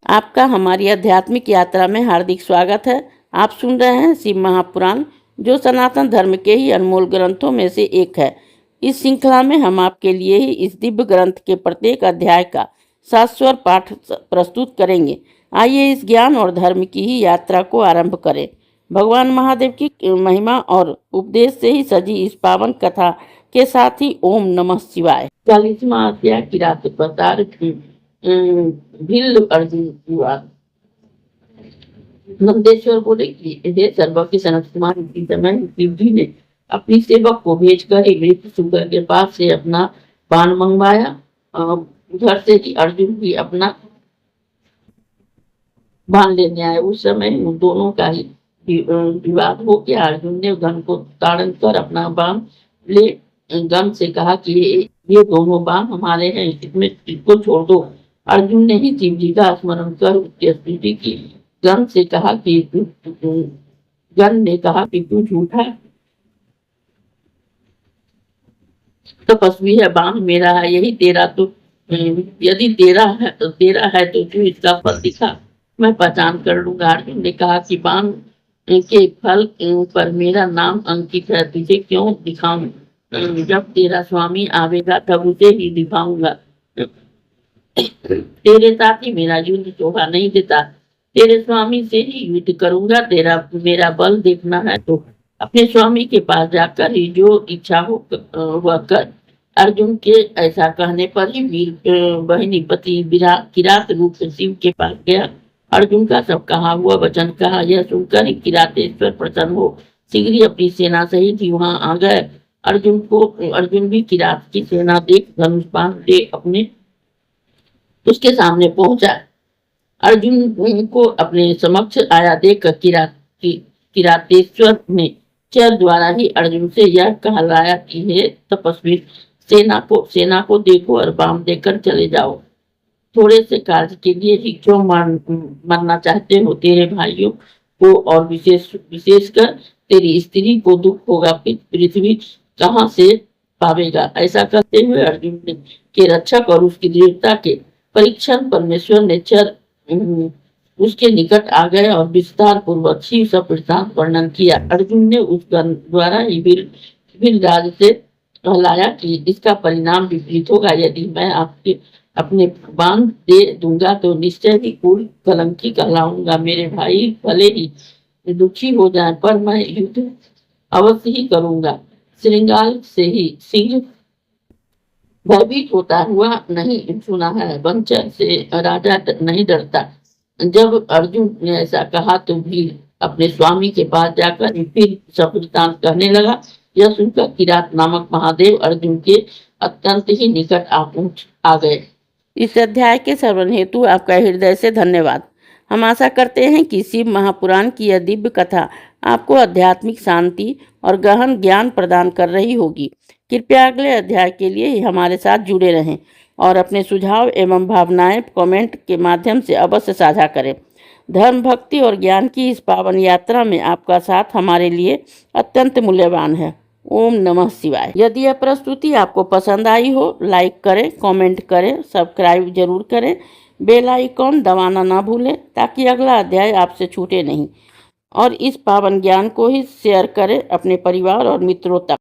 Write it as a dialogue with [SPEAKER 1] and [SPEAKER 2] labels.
[SPEAKER 1] आपका हमारी आध्यात्मिक यात्रा में हार्दिक स्वागत है। आप सुन रहे हैं शिव महापुराण, जो सनातन धर्म के ही अनमोल ग्रंथों में से एक है। इस श्रृंखला में हम आपके लिए ही इस दिव्य ग्रंथ के प्रत्येक अध्याय का शाश्वत पाठ प्रस्तुत करेंगे। आइए इस ज्ञान और धर्म की ही यात्रा को आरंभ करें। भगवान महादेव की महिमा और उपदेश से ही सजी इस पावन कथा के साथ ही ओम नमः शिवाय। 40वां अध्याय किरात प्रतार भिल्ल अर्जुन विवाद। नंदेश्वर बोले कि हे सर्वज्ञ सनत कुमार, इसी समय शिव जी ने अपनी सेवक को भेजकर एक ऋषि शुगर के पास से अपना बाण मंगवाया। उधर से ही अर्जुन भी अपना बाण लेने आए। उस समय उन दोनों का ही विवाद हो गया। अर्जुन ने गन को ताड़न कर अपना बाण ले गन से कहा कि ये दोनों बाण हमारे हैं, इसमें इसको छोड़ दो। अर्जुन ने ही शिव जी का स्मरण कर उसकी स्तुति की। गन से कहा कि गन ने कहा कि तू झूठा तपस्वी है, बाण मेरा है, यही तेरा तो यदि तेरा है तो तू इसका फल दिखा, मैं पहचान कर लूंगा। अर्जुन ने कहा कि बाण के फल पर मेरा नाम अंकित है, तुझे क्यों दिखाऊं? जब तेरा स्वामी आवेगा तब उसे ही दिखाऊंगा। तेरे साथ ही मेरा युद्ध शोभा नहीं देता, तेरे स्वामी से ही युद्ध करूंगा। तेरा मेरा बल देखना है तो अपने स्वामी के पास जाकर ही जो इच्छा हो वह कर। अर्जुन के ऐसा कहने पर ही वीर बहिनीपति किरात रूप से शिव के पास गया। अर्जुन का सब कहा हुआ वचन कहा। यह सुनकर ही किरातेश्वर प्रसन्न हो शीघ्र ही अपनी सेना सहित ही वहां आ गए। अर्जुन भी किरात की सेना देख धनुष बाण ले अपने उसके सामने पहुंचा। अर्जुन को अपने समक्ष आया देख किरातेश्वर ने चर द्वारा ही अर्जुन से यह कहलाया कि हे तपस्वी, सेना को देखो और बाण देकर चले जाओ। थोड़े से कार्य के लिए ही क्यों मरना चाहते हो? तेरे भाइयों को और विशेषकर तेरी स्त्री को दुख होगा, पृथ्वी कहाँ से पावेगा? ऐसा करते हुए अर्जुन के रक्षक और उसकी दृढ़ता के परीक्षण परमेश्वर ने चर उसके निकट आ गए और विस्तार पूर्वक ही सब वृत्तांत वर्णन किया। अर्जुन ने उस द्वारा ही भिल राज से कहलाया कि इसका परिणाम विपरीत होगा। यदि मैं आपके अपने बाण दे दूंगा तो निश्चय ही कुल कलंकी कहलाऊंगा। मेरे भाई भले ही दुखी हो जाए पर मैं युद्ध अवश्य ही करूंगा। श्रृंगार से ही सिंह भयभीत होता हुआ नहीं सुना है, वंचन से राजा नहीं डरता। जब अर्जुन ने ऐसा कहा तो भी अपने स्वामी के पास जाकर फिर सब वृत्तांत कहने लगा। यह सुनकर किरात नामक महादेव अर्जुन के अत्यंत ही निकट आ गए। इस अध्याय के श्रवण हेतु आपका हृदय से धन्यवाद। हम आशा करते हैं कि शिव महापुराण की यह दिव्य कथा आपको आध्यात्मिक शांति और गहन ज्ञान प्रदान कर रही होगी। कृपया अगले अध्याय के लिए हमारे साथ जुड़े रहें और अपने सुझाव एवं भावनाएं कमेंट के माध्यम से अवश्य साझा करें। धर्म, भक्ति और ज्ञान की इस पावन यात्रा में आपका साथ हमारे लिए अत्यंत मूल्यवान है। ओम नमः शिवाय। यदि यह प्रस्तुति आपको पसंद आई हो, लाइक करें, कमेंट करें, सब्सक्राइब जरूर करें, बेल आइकॉन दबाना ना भूलें ताकि अगला अध्याय आपसे छूटे नहीं। और इस पावन ज्ञान को ही शेयर करें अपने परिवार और मित्रों तक।